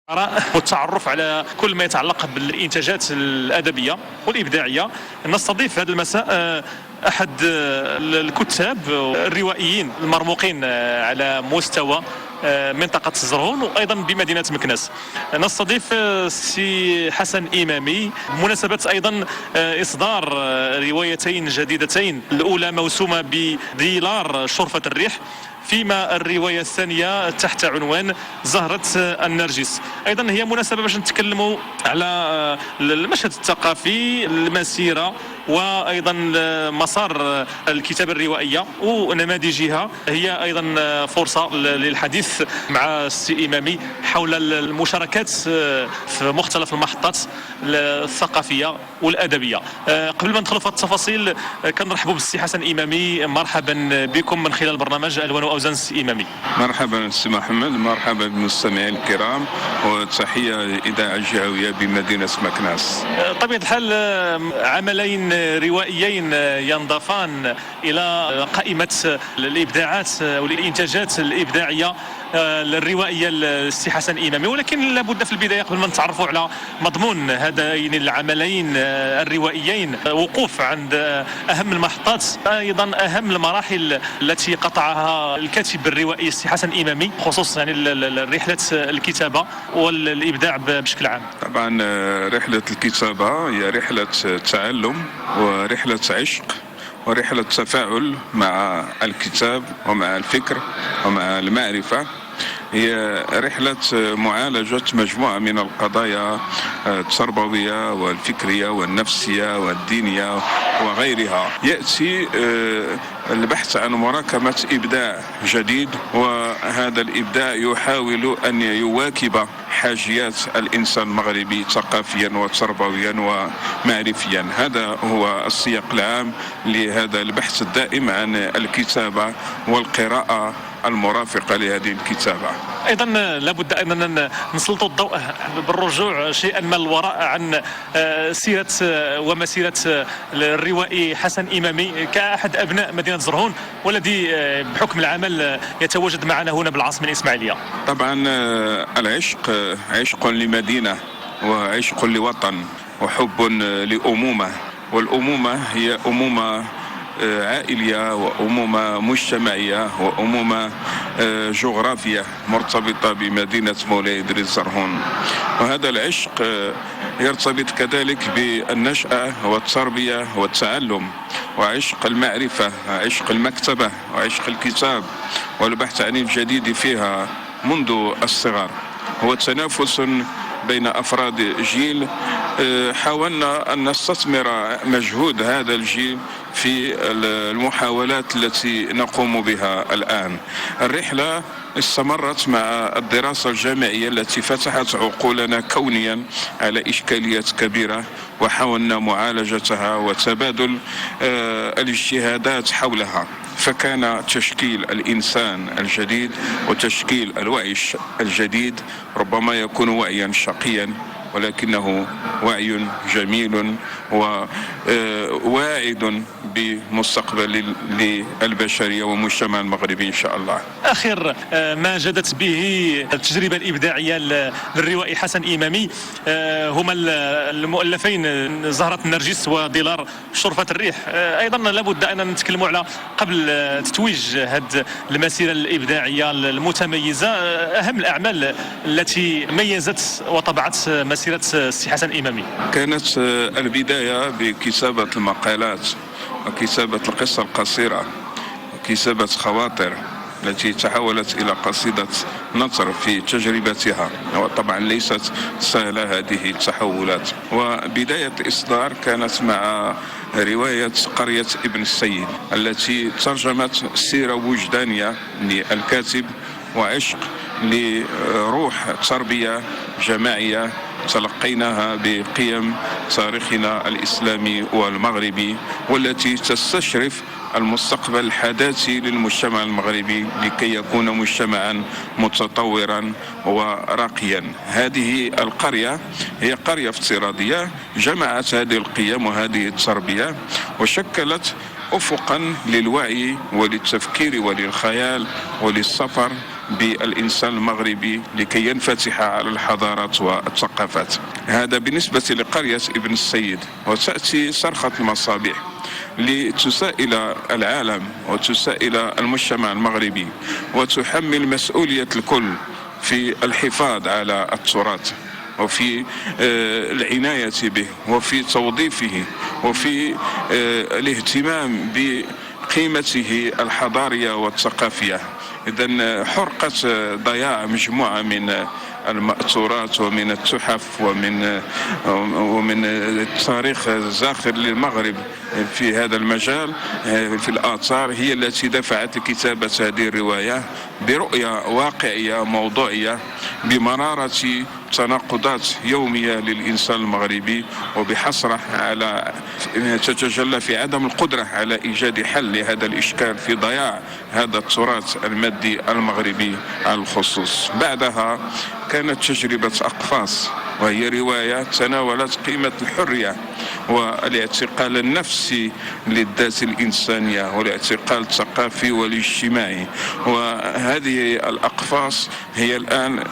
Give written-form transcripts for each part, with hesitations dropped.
والتعرف على كل ما يتعلق بالإنتاجات الأدبية والإبداعية. نستضيف هذا المساء أحد الكتاب الروائيين المرموقين على مستوى منطقة زرهون وأيضا بمدينة مكناس. نستضيف السي حسن إمامي بمناسبة أيضا إصدار روايتين جديدتين، الأولى موسومة بديلار شرفة الريح، فيما الرواية الثانية تحت عنوان زهرة النرجس. أيضا هي مناسبة باش نتكلموا على المشهد الثقافي، المسيرة وأيضا مسار الكتابة الروائية ونماذجها. هي أيضا فرصة للحديث مع السي إمامي حول المشاركات في مختلف المحطات الثقافية والأدبية. قبل ما ندخل في التفاصيل كنرحبوا بالسي حسن إمامي، مرحبا بكم من خلال برنامج ألوان وأوزان. السي إمامي مرحبا سي محمد، مرحبا بالمستمعين الكرام، وتحية للإذاعة الجهوية بمدينة مكناس. طبيعة الحال عملين روائيين ينضافان إلى قائمة الإبداعات والإنتاجات الإبداعية الروائية للسي حسن إمامي، ولكن لابد في البداية قبل ما نتعرفوا على مضمون هذين العملين الروائيين وقوف عند أهم المحطات، أيضا أهم المراحل التي قطعها الكاتب الروائي السي حسن إمامي، خصوصا يعني رحلة الكتابة والإبداع بشكل عام. طبعا رحلة الكتابة هي رحلة تعلم ورحلة عشق ورحلة تفاعل مع الكتاب ومع الفكر ومع المعرفة. هي رحلة معالجة مجموعة من القضايا التربوية والفكرية والنفسية والدينية وغيرها. يأتي البحث عن مراكمة إبداع جديد، وهذا الإبداع يحاول أن يواكب حاجيات الإنسان المغربي ثقافيا وتربويا ومعرفيا. هذا هو السياق العام لهذا البحث الدائم عن الكتابة والقراءة المرافقة لهذه الكتابة. أيضا لابد أننا نسلط الضوء بالرجوع شيئا ما الوراء عن سيرة ومسيرة الروائي حسن إمامي كأحد أبناء مدينة زرهون، والذي بحكم العمل يتواجد معنا هنا بالعاصمة الإسماعيلية. طبعا العشق عشق لمدينة وعشق لوطن وحب لأمومة، والأمومة هي أمومة عائلية وأمومة مجتمعية وأمومة جغرافية مرتبطة بمدينة مولاي إدريس زرهون. وهذا العشق يرتبط كذلك بالنشأة والتربية والتعلم وعشق المعرفة، عشق المكتبة وعشق الكتاب والبحث عن الجديد فيها منذ الصغر. هو تنافس بين أفراد جيل. حاولنا أن نستثمر مجهود هذا الجيل في المحاولات التي نقوم بها الآن. الرحلة استمرت مع الدراسة الجامعية التي فتحت عقولنا كونيا على إشكاليات كبيرة، وحاولنا معالجتها وتبادل الاجتهادات حولها. فكان تشكيل الإنسان الجديد وتشكيل الوعي الجديد ربما يكون وعيا شقيا، ولكنه وعي جميل وواعد بمستقبل للبشرية والمجتمع المغربي إن شاء الله. آخر ما جدت به التجربة الإبداعية للروائي حسن إمامي هما المؤلفين زهرة النرجس وديلار شرفة الريح. أيضا لابد أن نتكلموا على قبل تتويج هذه المسيرة الإبداعية المتميزة أهم الأعمال التي ميزت وطبعت مسيرة السي حسن إمامي. كانت البداية بكتابة المقالات وكتابة القصة القصيرة وكتابة خواطر التي تحولت إلى قصيدة نثر في تجربتها، وطبعا ليست سهلة هذه التحولات. وبداية الإصدار كانت مع رواية قرية ابن السيد التي ترجمت سيرة وجدانية للكاتب وعشق لروح تربية جماعية تلقيناها بقيم تاريخنا الإسلامي والمغربي، والتي تستشرف المستقبل الحداثي للمجتمع المغربي لكي يكون مجتمعا متطورا وراقيا. هذه القرية هي قرية افتراضية جمعت هذه القيم وهذه التربية وشكلت أفقا للوعي وللتفكير وللخيال وللسفر بالإنسان المغربي لكي ينفتح على الحضارات والثقافات. هذا بالنسبة لقرية ابن السيد. وتأتي صرخة المصابيح لتسائل العالم وتسائل المجتمع المغربي وتحمل مسؤولية الكل في الحفاظ على التراث وفي العناية به وفي توظيفه وفي الاهتمام بقيمته الحضارية والثقافية. إذن حرقة ضياع مجموعة من المأثورات ومن التحف ومن التاريخ الزاخر للمغرب في هذا المجال في الآثار هي التي دفعت لكتابة هذه الرواية برؤية واقعية موضوعية بمرارة تناقضات يومية للإنسان المغربي وبحسرة على تتجلى في عدم القدرة على إيجاد حل لهذا الإشكال في ضياع هذا التراث المادي المغربي على الخصوص. بعدها كانت تجربة أقفاص وهي رواية تناولت قيمة الحرية والاعتقال النفسي للذات الإنسانية والاعتقال الثقافي والاجتماعي. وهذه الأقفاص هي الآن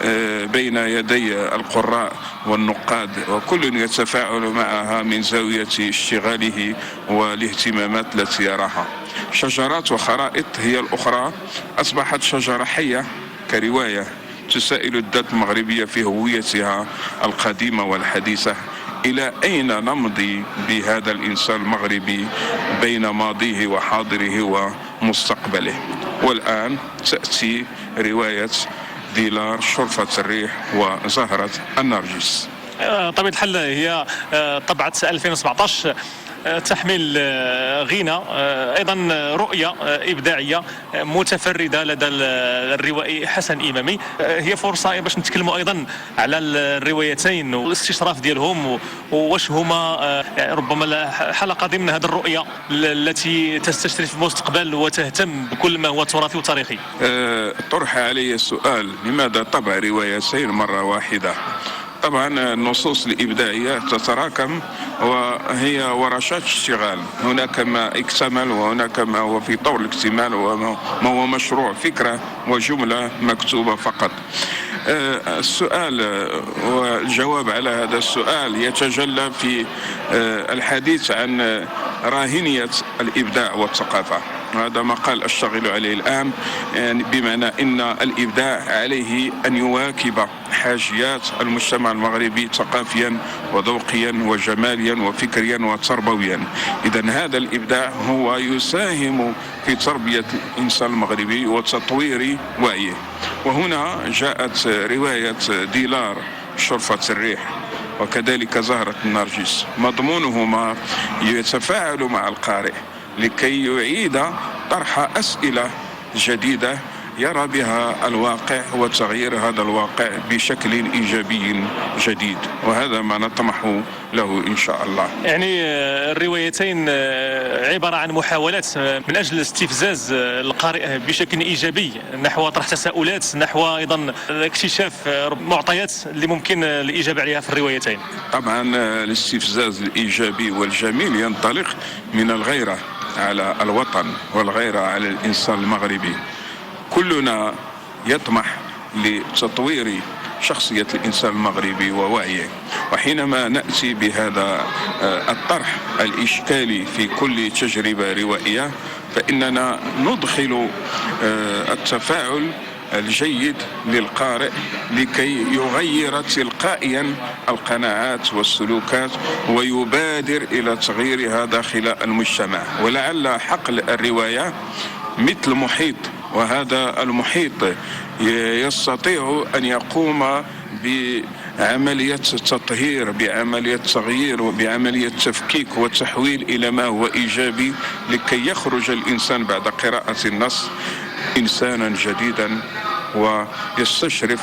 بين يدي القراء والنقاد وكل يتفاعل معها من زاوية اشتغاله والاهتمامات التي يراها. شجرات وخرائط هي الأخرى أصبحت شجرة حية كرواية تسائل الذات المغربية في هويتها القديمة والحديثة. إلى أين نمضي بهذا الإنسان المغربي بين ماضيه وحاضره ومستقبله؟ والآن تأتي رواية ديلار، شرفة الريح وزهرة النرجس. طبيعة الحال هي طبعة 2017 تحمل غنى ايضا رؤيه ابداعيه متفرده لدى الروائي حسن امامي. هي فرصه باش نتكلموا ايضا على الروايتين والاستشراف ديالهم واش هما ربما حلقه ضمن هذه الرؤيه التي تستشرف المستقبل وتهتم بكل ما هو تراثي وتاريخي. طرح علي السؤال لماذا طبع روايتين مره واحده؟ طبعا النصوص الإبداعية تتراكم وهي ورشات اشتغال، هناك ما اكتمل وهناك ما هو في طور الاكتمال وما هو مشروع فكرة وجملة مكتوبة فقط. السؤال والجواب على هذا السؤال يتجلى في الحديث عن راهنية الإبداع والثقافة. هذا ما قال أشتغل عليه الآن، يعني بمعنى أن الإبداع عليه أن يواكب حاجيات المجتمع المغربي ثقافيا وذوقيا وجماليا وفكريا وتربويا. إذن هذا الإبداع هو يساهم في تربية الإنسان المغربي وتطوير وعيه. وهنا جاءت رواية ديلار، شرفة الريح، وكذلك زهرة النرجس، مضمونهما يتفاعل مع القارئ لكي يعيد طرح أسئلة جديدة يرى بها الواقع وتغيير هذا الواقع بشكل إيجابي جديد، وهذا ما نطمح له إن شاء الله. يعني الروايتين عبارة عن محاولات من أجل استفزاز القارئ بشكل إيجابي نحو طرح تساؤلات، نحو أيضا اكتشاف معطيات اللي ممكن الإجابة عليها في الروايتين. طبعا الاستفزاز الإيجابي والجميل ينطلق من الغيرة على الوطن والغيرة على الإنسان المغربي. كلنا يطمح لتطوير شخصية الإنسان المغربي ووعيه، وحينما نأتي بهذا الطرح الإشكالي في كل تجربة روائية فإننا ندخل التفاعل الجيد للقارئ لكي يغير تلقائيا القناعات والسلوكات ويبادر إلى تغييرها داخل المجتمع. ولعل حقل الرواية مثل محيط، وهذا المحيط يستطيع أن يقوم بعملية تطهير، بعملية تغيير، وبعملية تفكيك وتحويل إلى ما هو إيجابي لكي يخرج الإنسان بعد قراءة النص إنسانا جديدا ويستشرف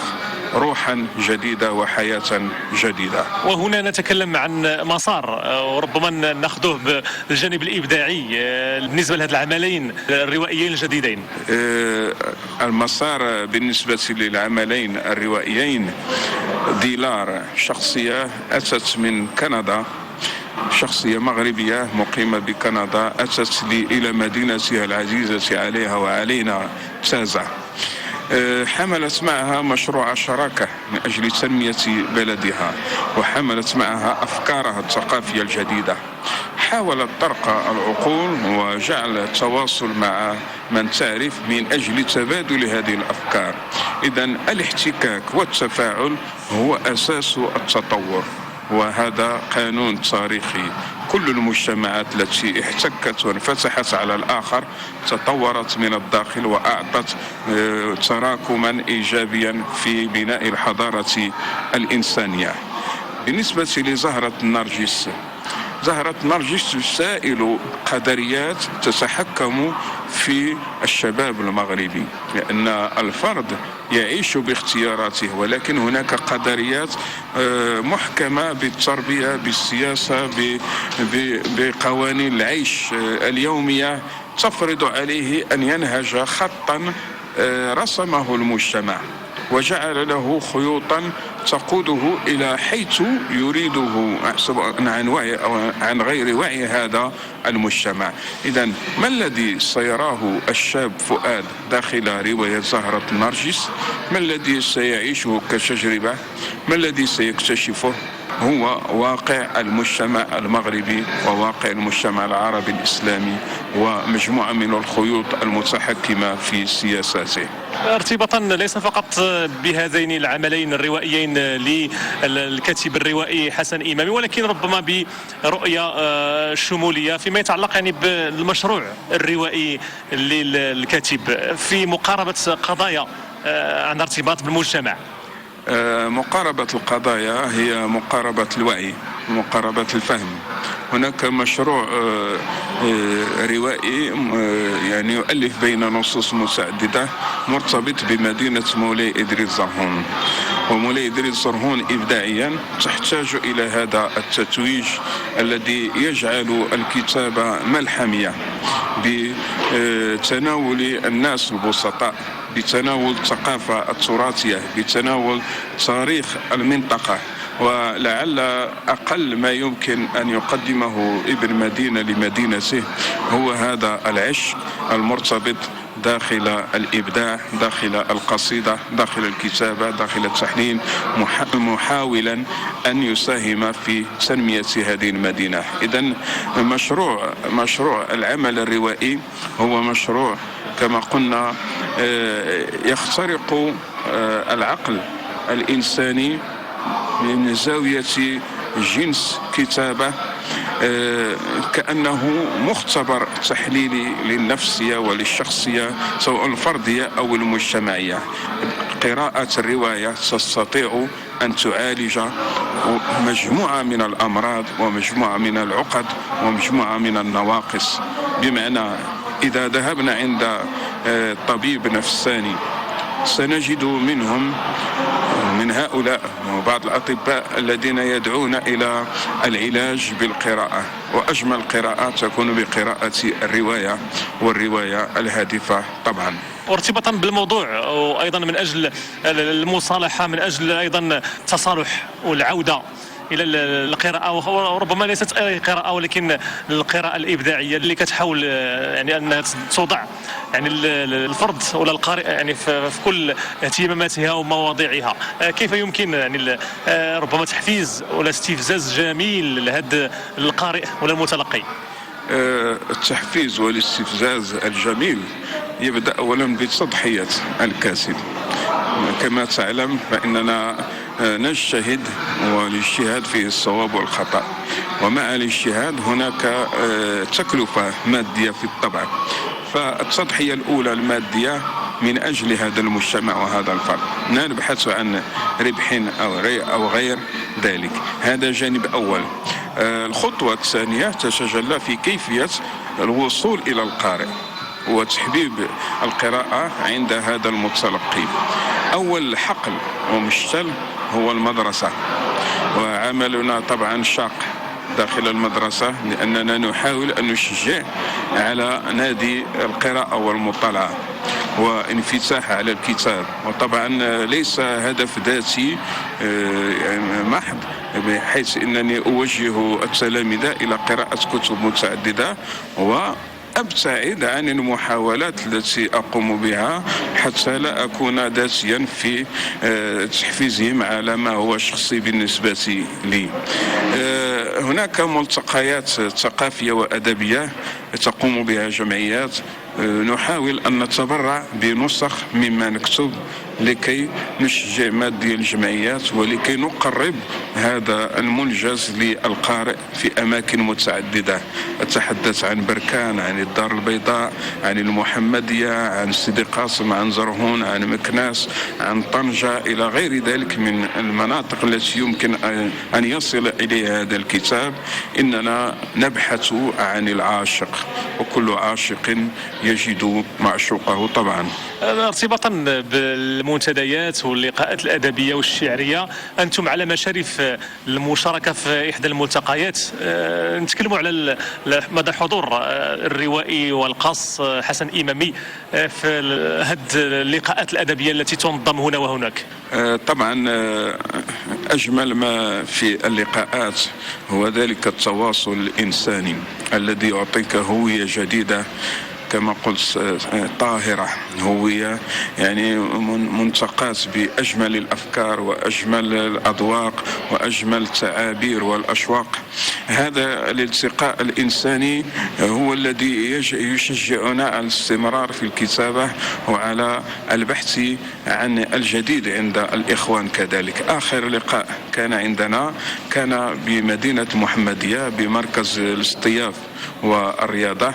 روحا جديدة وحياة جديدة. وهنا نتكلم عن مسار وربما ناخذه بالجانب الإبداعي بالنسبة لهذه العملين الروائيين الجديدين. المسار بالنسبة للعملين الروائيين، ديلار شخصية أتت من كندا، شخصية مغربية مقيمة بكندا، أتت إلى مدينتها العزيزة عليها وعلينا تازا. حملت معها مشروع شراكة من أجل تنمية بلدها، وحملت معها أفكارها الثقافية الجديدة. حاولت طرق العقول وجعل التواصل مع من تعرف من أجل تبادل هذه الأفكار. إذن الاحتكاك والتفاعل هو أساس التطور، وهذا قانون تاريخي. كل المجتمعات التي احتكت وانفتحت على الآخر تطورت من الداخل وأعطت تراكما إيجابيا في بناء الحضارة الإنسانية. بالنسبة لزهرة النرجس، زهرة النرجس تسائل قدريات تتحكم في الشباب المغربي، لأن الفرد يعيش باختياراته، ولكن هناك قدريات محكمة بالتربية، بالسياسة، بقوانين العيش اليومية تفرض عليه أن ينهج خطا رسمه المجتمع وجعل له خيوطا تقوده إلى حيث يريده عن وعي أو عن غير وعي هذا المجتمع. إذن ما الذي سيراه الشاب فؤاد داخل رواية زهرة النرجس؟ ما الذي سيعيشه كتجربة؟ ما الذي سيكتشفه؟ هو واقع المجتمع المغربي وواقع المجتمع العربي الإسلامي ومجموعة من الخيوط المتحكمة في سياساته. ارتباطا ليس فقط بهذين العملين الروائيين للكاتب الروائي حسن إمامي، ولكن ربما برؤية شمولية فيما يتعلق يعني بالمشروع الروائي للكاتب في مقاربة قضايا عن ارتباط بالمجتمع. مقاربة القضايا هي مقاربة الوعي، مقاربة الفهم. هناك مشروع روائي يعني يؤلف بين نصوص متعددة مرتبط بمدينة مولاي إدريس زرهون. ومولاي إدريس زرهون إبداعيا تحتاج إلى هذا التتويج الذي يجعل الكتابة ملحمية بتناول الناس البسطاء، بتناول الثقافة التراثية، بتناول تاريخ المنطقة. ولعل أقل ما يمكن أن يقدمه ابن مدينة لمدينته هو هذا العشق المرتبط داخل الإبداع، داخل القصيدة، داخل الكتابة، داخل التحليل، محاولا أن يساهم في تنمية هذه المدينة. إذن مشروع العمل الروائي هو مشروع كما قلنا يخترق العقل الإنساني من زاوية جنس كتابة، كأنه مختبر تحليلي للنفسية وللشخصية سواء الفردية أو المجتمعية. قراءة الرواية تستطيع أن تعالج مجموعة من الأمراض ومجموعة من العقد ومجموعة من النواقص. بمعنى إذا ذهبنا عند طبيب نفساني سنجد من هؤلاء وبعض الأطباء الذين يدعون إلى العلاج بالقراءة، وأجمل قراءة تكون بقراءة الرواية، والرواية الهادفة طبعا. وارتباطا بالموضوع وأيضا من أجل المصالحة، من أجل أيضا التصالح والعودة الى القراءه، وربما ليست اي قراءه ولكن القراءه الابداعيه اللي كتحاول يعني انها توضع يعني الفرد ولا القارئ يعني في كل اهتماماتها ومواضيعها. كيف يمكن يعني ربما تحفيز ولا استفزاز جميل لهذا القارئ ولا المتلقي؟ التحفيز والاستفزاز الجميل يبدأ أولا بتضحية الكاتب. كما تعلم فإننا نجتهد، والاجتهاد فيه الصواب والخطأ، ومع الاجتهاد هناك تكلفة مادية في الطبع. فالتضحية الأولى المادية من أجل هذا المجتمع وهذا الفرد، لا نبحث عن ربح أو غير ذلك. هذا جانب أول. الخطوة الثانية تتجلى في كيفية الوصول إلى القارئ وتحبيب القراءة عند هذا المتلقي. أول حقل ومشتل هو المدرسة، وعملنا طبعا شاق داخل المدرسة لأننا نحاول أن نشجع على نادي القراءة والمطالعة وانفتاح على الكتاب. وطبعا ليس هدف ذاتي محض، بحيث أنني أوجه التلاميذ إلى قراءة كتب متعددة أبتعد عن المحاولات التي أقوم بها حتى لا أكون ذاتيا في تحفيزهم على ما هو شخصي بالنسبة لي. هناك ملتقيات ثقافية وأدبية تقوم بها جمعيات، نحاول أن نتبرع بنسخ مما نكتب لكي نشجع ماديا الجمعيات ولكي نقرب هذا المنجز للقارئ في أماكن متعددة. أتحدث عن بركان، عن الدار البيضاء، عن المحمدية، عن سيدي قاسم، عن زرهون، عن مكناس، عن طنجة، إلى غير ذلك من المناطق التي يمكن أن يصل إليها هذا الكتاب. إننا نبحث عن العاشق، وكل عاشق يجد معشوقه طبعا. ارتباطا بالمنتديات واللقاءات الأدبية والشعرية، أنتم على مشارف المشاركة في إحدى الملتقيات. نتكلموا على مدى حضور الروائي والقاص حسن إمامي في هذه اللقاءات الأدبية التي تنظم هنا وهناك. طبعا أجمل ما في اللقاءات هو ذلك التواصل الإنساني الذي يعطيك هوية جديدة، كما قلت طاهرة، هوية يعني منتقاة بأجمل الأفكار وأجمل الأذواق وأجمل التعابير والأشواق. هذا الالتقاء الإنساني هو الذي يشجعنا على الاستمرار في الكتابة وعلى البحث عن الجديد عند الإخوان. كذلك آخر لقاء كان عندنا كان بمدينة المحمدية بمركز الاصطياف والرياضة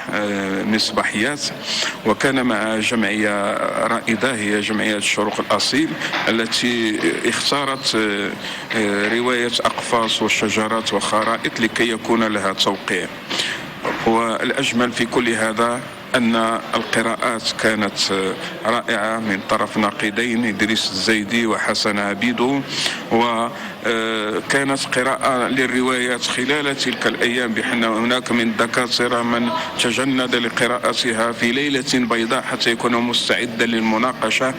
مصباحيات، وكان مع جمعية رائدة هي جمعية الشروق الأصيل التي اختارت رواية أقفاص والشجرات وخرائط لكي يكون لها توقيع. والأجمل في كل هذا أن القراءات كانت رائعة من طرف ناقدين إدريس الزيدي وحسن عبيدو، وكانت قراءة للروايات خلال تلك الأيام، بحيث هناك من الدكاترة من تجند لقراءتها في ليلة بيضاء حتى يكون مستعدا للمناقشة.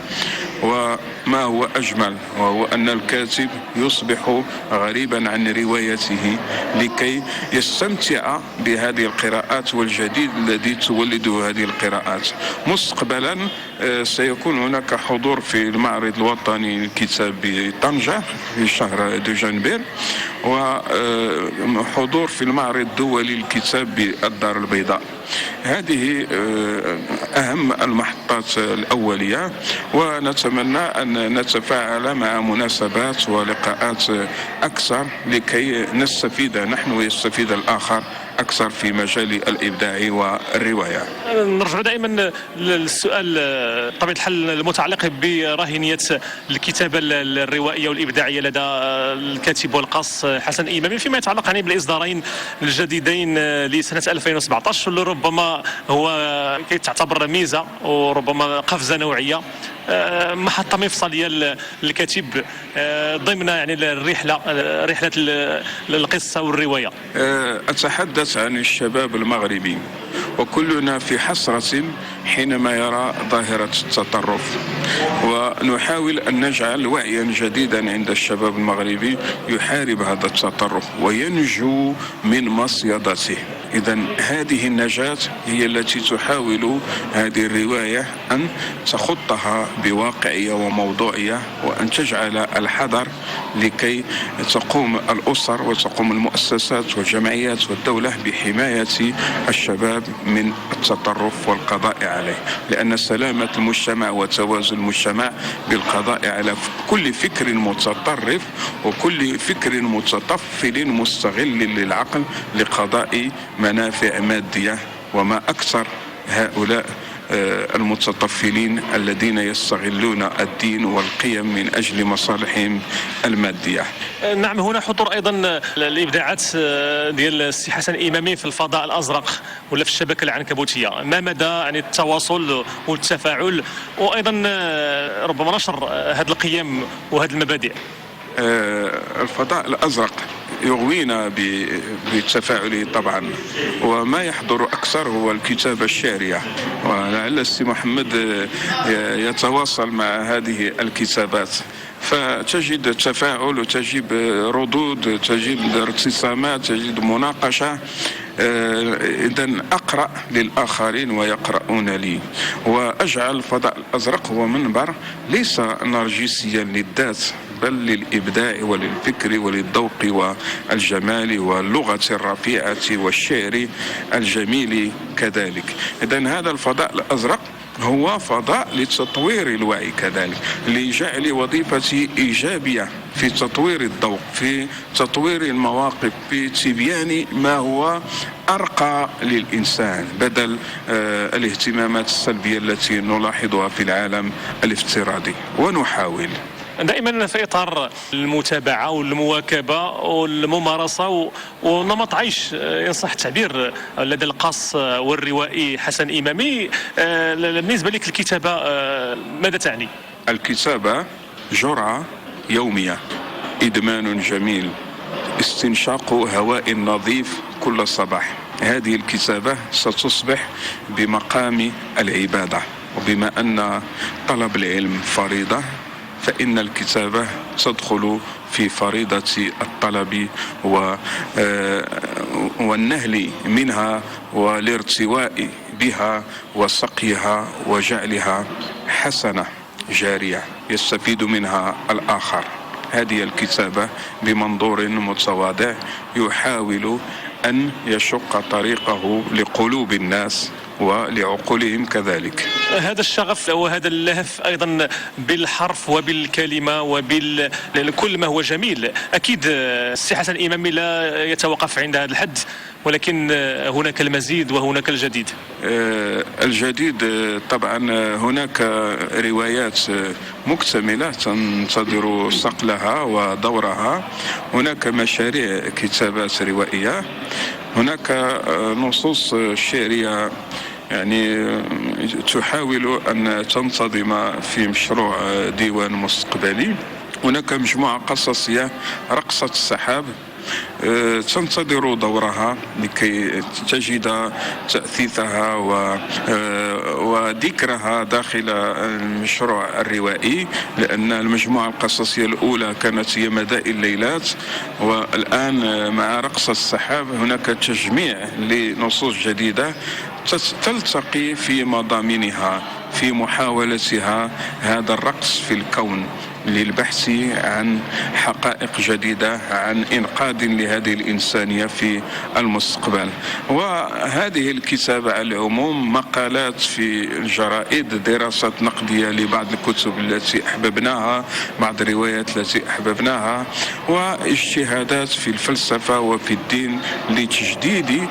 وما هو أجمل وهو أن الكاتب يصبح غريبا عن روايته لكي يستمتع بهذه القراءات والجديد الذي تولده هذه القراءات. مستقبلا سيكون هناك حضور في المعرض الوطني للكتاب بطنجة في شهر دجنبر، وحضور في المعرض الدولي للكتاب بالدار البيضاء. هذه أهم المحطات الأولية، ونتمنى أن نتفاعل مع مناسبات ولقاءات أكثر لكي نستفيد نحن ويستفيد الآخر أكثر في مجال الإبداع والرواية. نرجع دائما للسؤال بطبيعة الحال المتعلق براهنية الكتابة الروائية والإبداعية لدى الكاتب والقاص حسن إمامي فيما يتعلق يعني بالإصدارين الجديدين لسنة 2017، اللي ربما هو تعتبر ميزة وربما قفزة نوعية، محطة مفصلية للكاتب ضمن يعني رحلة القصة والرواية. أتحدث عن الشباب المغربي، وكلنا في حسرة حينما يرى ظاهرة التطرف، ونحاول أن نجعل وعيا جديدا عند الشباب المغربي يحارب هذا التطرف وينجو من مصيدته. إذن هذه النجاة هي التي تحاول هذه الرواية أن تخطها بواقعية وموضوعية، وأن تجعل الحذر لكي تقوم الأسر وتقوم المؤسسات والجمعيات والدولة بحماية الشباب من التطرف والقضاء عليه، لأن سلامة المجتمع وتوازن المجتمع بالقضاء على كل فكر متطرف وكل فكر متطفل مستغل للعقل لقضاء منافع مادية. وما أكثر هؤلاء المتطفلين الذين يستغلون الدين والقيم من أجل مصالحهم المادية. نعم، هنا حضور أيضا الإبداعات ديال السي حسن إمامي في الفضاء الأزرق ولا في الشبكة العنكبوتية. ما مدى يعني التواصل والتفاعل وأيضا ربما نشر هذه القيم وهذه المبادئ؟ الفضاء الأزرق يغوينا بتفاعله طبعا. وما يحضر أكثر هو الكتابة الشعرية، ولعل السي محمد يتواصل مع هذه الكتابات، فتجد تفاعل وتجد ردود، تجد ارتسامات، تجد مناقشة. إذا أقرأ للآخرين ويقرؤون لي، وأجعل الفضاء الأزرق هو منبر ليس نرجسيا للذات، بل للإبداع وللفكر وللذوق والجمال واللغة الرفيعة والشعر الجميل كذلك. إذا هذا الفضاء الأزرق هو فضاء لتطوير الوعي كذلك، لجعل وظيفتي إيجابية في تطوير الذوق، في تطوير المواقف، في تبيان ما هو أرقى للإنسان، بدل الاهتمامات السلبية التي نلاحظها في العالم الافتراضي. ونحاول دائما في اطار المتابعه والمواكبه والممارسه ونمط عيش ان صح التعبير لدى القاص والروائي حسن إمامي. بالنسبه لك الكتابه ماذا تعني؟ الكتابة جرعة يومية، إدمان جميل، استنشاق هواء نظيف كل صباح. هذه الكتابة ستصبح بمقام العبادة، وبما أن طلب العلم فريضة، فإن الكتابة تدخل في فريضة الطلب والنهل منها والارتواء بها وسقيها وجعلها حسنة جارية يستفيد منها الآخر. هذه الكتابة بمنظور متواضع يحاول أن يشق طريقه لقلوب الناس ولعقولهم كذلك. هذا الشغف وهذا اللهف أيضا بالحرف وبالكلمة وبكل ما هو جميل. أكيد السي حسن إمامي لا يتوقف عند هذا الحد، ولكن هناك المزيد وهناك الجديد. الجديد طبعا هناك روايات مكتملة تنتظر صقلها ودورها، هناك مشاريع كتابات روائية، هناك نصوص شعرية يعني تحاول أن تنتظم في مشروع ديوان مستقبلي، هناك مجموعة قصصية رقصة السحاب تنتظر دورها لكي تجد تأثيثها وذكرها داخل المشروع الروائي، لأن المجموعة القصصية الأولى كانت هي مدائن الليلات، والآن مع رقص السحاب هناك تجميع لنصوص جديدة تلتقي في مضامينها، في محاولتها هذا الرقص في الكون للبحث عن حقائق جديدة، عن إنقاذ لهذه الإنسانية في المستقبل. وهذه الكتابة على العموم مقالات في الجرائد، دراسات نقدية لبعض الكتب التي أحببناها، بعض الروايات التي أحببناها، واجتهادات في الفلسفة وفي الدين لتجديد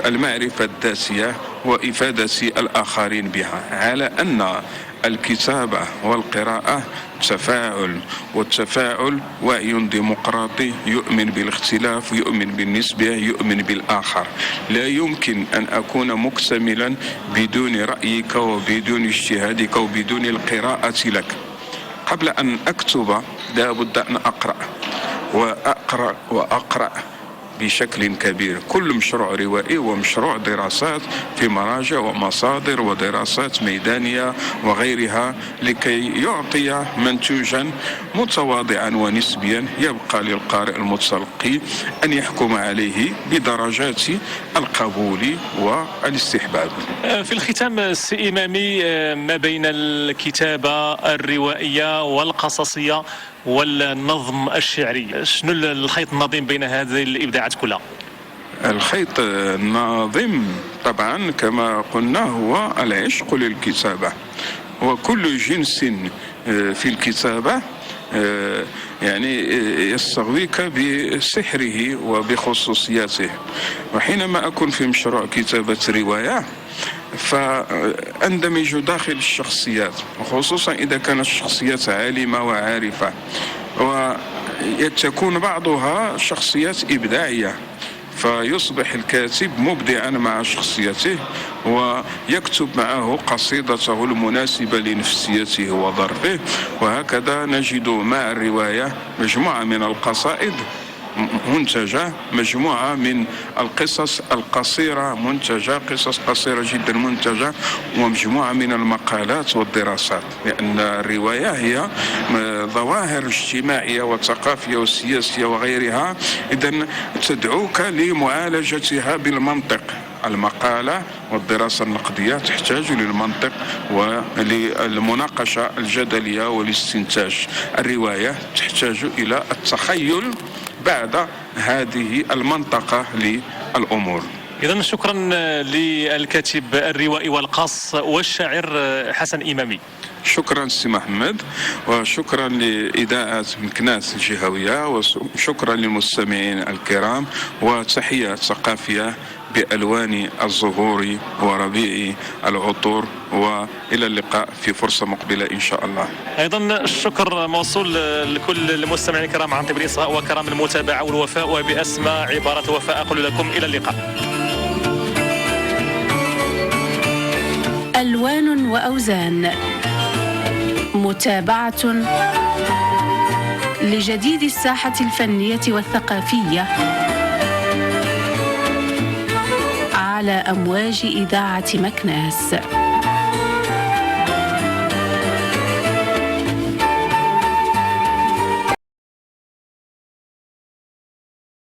المعرفة الذاتية وإفادة الآخرين بها، على أن الكتابة والقراءة تفاعل، والتفاعل وعي ديمقراطي يؤمن بالاختلاف، يؤمن بالنسبة، يؤمن بالآخر. لا يمكن أن أكون مكتملا بدون رأيك وبدون اجتهادك وبدون القراءة لك. قبل أن أكتب لا بد أن أقرأ وأقرأ بشكل كبير. كل مشروع روائي ومشروع دراسات في مراجع ومصادر ودراسات ميدانية وغيرها، لكي يعطي منتوجا متواضعا ونسبيا يبقى للقارئ المتلقي أن يحكم عليه بدرجات القبول والاستحباب. في الختام السي إمامي، ما بين الكتابة الروائية والقصصية والنظم الشعري، شنو الخيط النظيم بين هذه الإبداعات كلها؟ الخيط الناظم طبعا كما قلنا هو العشق للكتابة، وكل جنس في الكتابة يعني يستغويك بسحره وبخصوصياته. وحينما أكون في مشروع كتابة رواية فأندمج داخل الشخصيات، وخصوصا إذا كانت الشخصيات عالمة وعارفة، وتكون بعضها شخصيات إبداعية، فيصبح الكاتب مبدعا مع شخصيته ويكتب معه قصيدته المناسبة لنفسيته وظرفه. وهكذا نجد مع الرواية مجموعة من القصائد منتجة مجموعة من القصص القصيرة منتجة، قصص قصيرة جدا منتجة، ومجموعة من المقالات والدراسات، لأن الرواية هي ظواهر اجتماعية وثقافية وسياسية وغيرها، إذن تدعوك لمعالجتها بالمنطق. المقالة والدراسة النقدية تحتاج للمنطق وللمناقشة الجدلية والاستنتاج. الرواية تحتاج إلى التخيل بعد هذه المنطقة للأمور. إذا شكرا للكاتب الروائي والقاص والشاعر حسن إمامي. شكرا سي محمد، وشكرا لإذاعة مكناس الجهوية، وشكرا للمستمعين الكرام، وتحيات ثقافية بألوان الزهور وربيع العطور، وإلى اللقاء في فرصة مقبلة إن شاء الله. أيضا الشكر موصول لكل المستمعين الكرام عن طيب الإصغاء وكرم المتابعة والوفاء، وبأسمى عبارة وفاء أقول لكم إلى اللقاء. ألوان وأوزان، متابعة لجديد الساحة الفنية والثقافية على أمواج إذاعة مكناس.